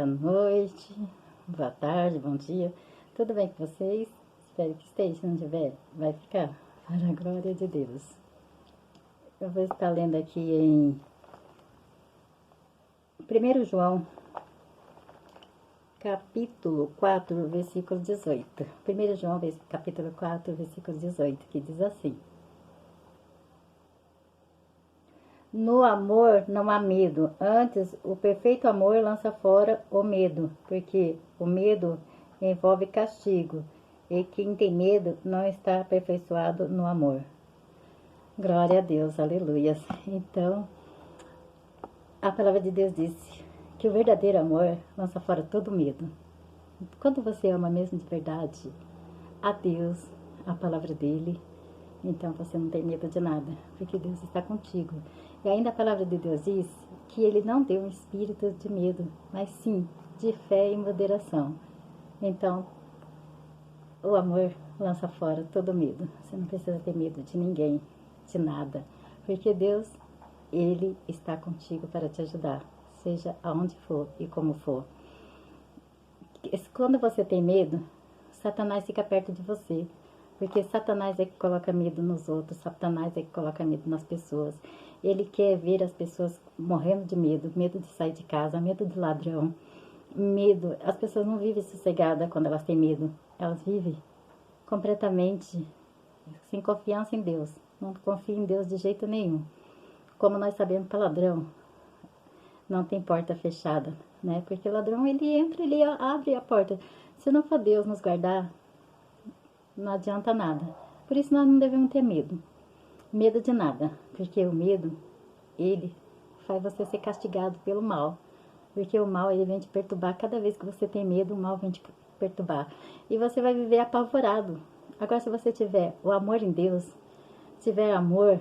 Boa noite, boa tarde, bom dia. Tudo bem com vocês? Espero que esteja. Se não tiver, vai ficar. Para a glória de Deus. Eu vou estar lendo aqui em 1 João, capítulo 4, versículo 18. 1 João, capítulo 4, versículo 18, que diz assim: No amor não há medo, antes o perfeito amor lança fora o medo, porque o medo envolve castigo, e quem tem medo não está aperfeiçoado no amor. Glória a Deus, aleluia. Então, a palavra de Deus disse que o verdadeiro amor lança fora todo medo. Quando você ama mesmo de verdade a Deus, a palavra dele, então você não tem medo de nada, porque Deus está contigo. E ainda a palavra de Deus diz que ele não deu um espírito de medo, mas sim de fé e moderação. Então, o amor lança fora todo medo. Você não precisa ter medo de ninguém, de nada, porque Deus, ele está contigo para te ajudar, seja aonde for e como for. Quando você tem medo, Satanás fica perto de você. Porque Satanás é que coloca medo nos outros, Satanás é que coloca medo nas pessoas. Ele quer ver as pessoas morrendo de medo, medo de sair de casa, medo de ladrão, medo. As pessoas não vivem sossegadas quando elas têm medo. Elas vivem completamente sem confiança em Deus. Não confia em Deus de jeito nenhum. Como nós sabemos que ladrão não tem porta fechada, né? Porque ladrão, ele entra, ele abre a porta. Se não for Deus nos guardar, não adianta nada. Por isso nós não devemos ter medo. Medo de nada. Porque o medo, ele faz você ser castigado pelo mal. Porque o mal, ele vem te perturbar. Cada vez que você tem medo, o mal vem te perturbar. E você vai viver apavorado. Agora, se você tiver o amor em Deus, tiver amor,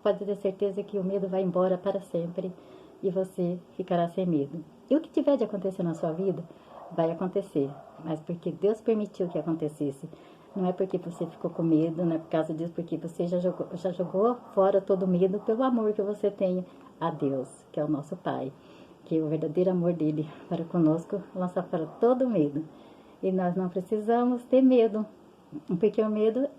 pode ter certeza que o medo vai embora para sempre. E você ficará sem medo. E o que tiver de acontecer na sua vida, vai acontecer. Mas porque Deus permitiu que acontecesse. Não é porque você ficou com medo, não é por causa disso, porque você já jogou fora todo o medo pelo amor que você tem a Deus, que é o nosso Pai. Que o verdadeiro amor dele para conosco lança fora todo o medo. E nós não precisamos ter medo, porque o medo,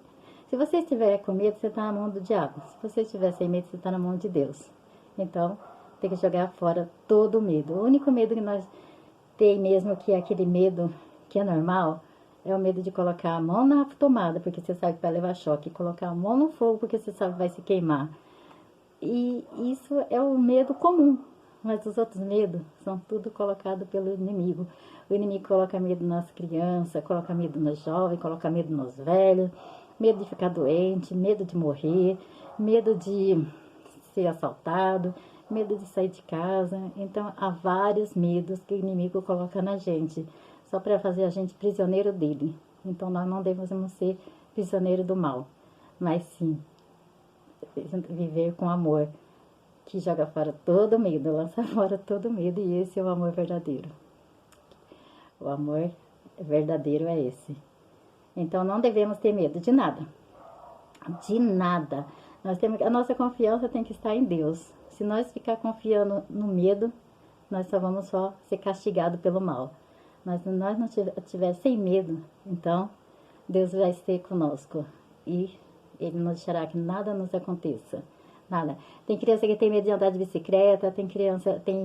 se você estiver com medo, você está na mão do diabo. Se você estiver sem medo, você está na mão de Deus. Então, tem que jogar fora todo o medo. O único medo que nós temos mesmo, que é aquele medo que é normal, é o medo de colocar a mão na tomada, porque você sabe que vai levar choque. Colocar a mão no fogo, porque você sabe que vai se queimar. E isso é o medo comum. Mas os outros medos são tudo colocado pelo inimigo. O inimigo coloca medo nas crianças, coloca medo nos jovens, coloca medo nos velhos. Medo de ficar doente, medo de morrer, medo de ser assaltado, medo de sair de casa. Então, há vários medos que o inimigo coloca na gente, só para fazer a gente prisioneiro dele. Então, nós não devemos ser prisioneiro do mal, mas sim viver com amor, que joga fora todo medo, lança fora todo medo, e esse é o amor verdadeiro. O amor verdadeiro é esse. Então, não devemos ter medo de nada. De nada. A nossa confiança tem que estar em Deus. Se nós ficar confiando no medo, nós só vamos ser castigados pelo mal. Mas se nós não estiver sem medo, então Deus vai ser conosco. E Ele não deixará que nada nos aconteça. Nada. Tem criança que tem medo de andar de bicicleta, tem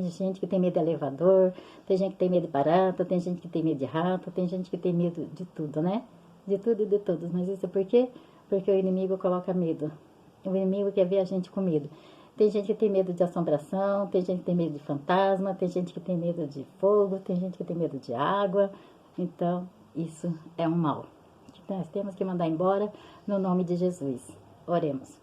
gente que tem medo de elevador, tem gente que tem medo de barata, tem gente que tem medo de rato, tem gente que tem medo de tudo, né? De tudo e de todos. Mas isso por quê? Porque o inimigo coloca medo. O inimigo quer ver a gente com medo. Tem gente que tem medo de assombração, tem gente que tem medo de fantasma, tem gente que tem medo de fogo, tem gente que tem medo de água. Então, isso é um mal que nós temos que mandar embora no nome de Jesus. Oremos.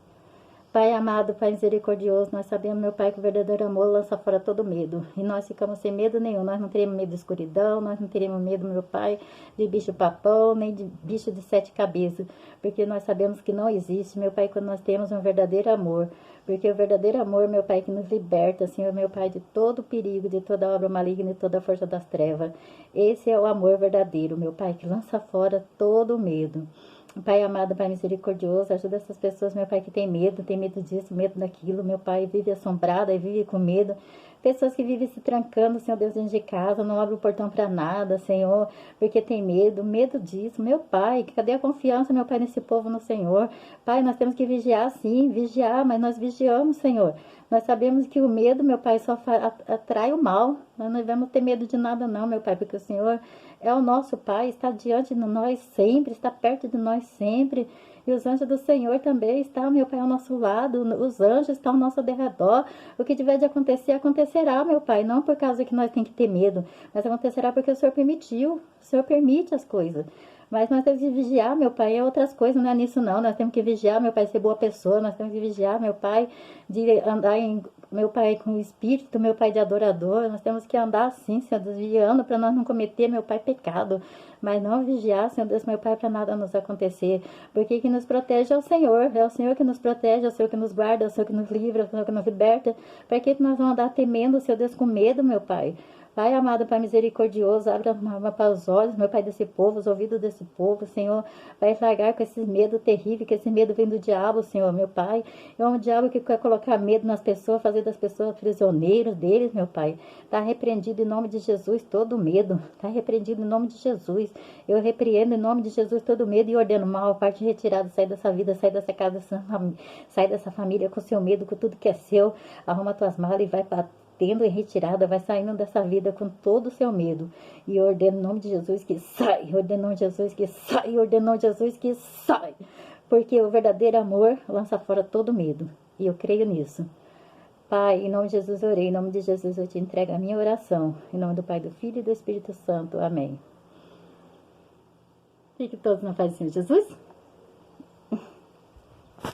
Pai amado, Pai misericordioso, nós sabemos, meu Pai, que o verdadeiro amor lança fora todo medo. E nós ficamos sem medo nenhum. Nós não teremos medo de escuridão, nós não teremos medo, meu Pai, de bicho-papão, nem de bicho de 7 cabeças. Porque nós sabemos que não existe, meu Pai, quando nós temos um verdadeiro amor. Porque o verdadeiro amor, meu Pai, que nos liberta, Senhor, meu Pai, de todo perigo, de toda obra maligna e toda a força das trevas. Esse é o amor verdadeiro, meu Pai, que lança fora todo medo. Pai amado, Pai misericordioso, ajuda essas pessoas, meu Pai, que tem medo disso, medo daquilo, meu Pai, vive assombrada e vive com medo, Pessoas que vivem se trancando, Senhor Deus, dentro de casa, não abre o portão para nada, Senhor, porque tem medo disso. Meu Pai, cadê a confiança, meu Pai, nesse povo no Senhor? Pai, nós temos que vigiar, sim, vigiar, mas nós vigiamos, Senhor. Nós sabemos que o medo, meu Pai, só atrai o mal. Nós não devemos ter medo de nada, não, meu Pai, porque o Senhor é o nosso Pai, está diante de nós sempre, está perto de nós sempre. E os anjos do Senhor também estão, meu Pai, ao nosso lado. Os anjos estão ao nosso derredor. O que tiver de acontecer, acontecerá, meu Pai. Não por causa que nós temos que ter medo, mas acontecerá porque o Senhor permitiu. O Senhor permite as coisas. Mas nós temos que vigiar, meu Pai, é outras coisas, não é nisso não. Nós temos que vigiar, meu Pai, ser boa pessoa. Nós temos que vigiar, meu Pai, de andar meu Pai, com o espírito, meu Pai, de adorador. Nós temos que andar assim, Senhor Deus, vigiando para nós não cometer, meu Pai, pecado. Mas não vigiar, Senhor Deus, meu Pai, para nada nos acontecer. Porque quem nos protege é o Senhor. É o Senhor que nos protege, é o Senhor que nos guarda, é o Senhor que nos livra, é o Senhor que nos liberta. Para que nós vamos andar temendo, Senhor Deus, com medo, meu Pai? Pai amado, Pai misericordioso, abre para os olhos, meu Pai, desse povo, os ouvidos desse povo, Senhor. Vai largar com esse medo terrível, que esse medo vem do diabo, Senhor, meu Pai. É um diabo que quer colocar medo nas pessoas, fazer das pessoas prisioneiros deles, meu Pai. Está repreendido em nome de Jesus todo medo. Está repreendido em nome de Jesus. Eu repreendo em nome de Jesus todo medo e ordeno mal, parte retirada, sai dessa vida, sai dessa casa, sai dessa família com seu medo, com tudo que é seu. Arruma tuas malas e vai para tendo em retirada, vai saindo dessa vida com todo o seu medo. E eu ordeno em nome de Jesus que sai, ordeno em nome de Jesus que sai, ordeno em nome de Jesus que sai. Porque o verdadeiro amor lança fora todo medo. E eu creio nisso. Pai, em nome de Jesus orei, em nome de Jesus eu te entrego a minha oração. Em nome do Pai, do Filho e do Espírito Santo. Amém. Fiquem todos na paz do Senhor Jesus.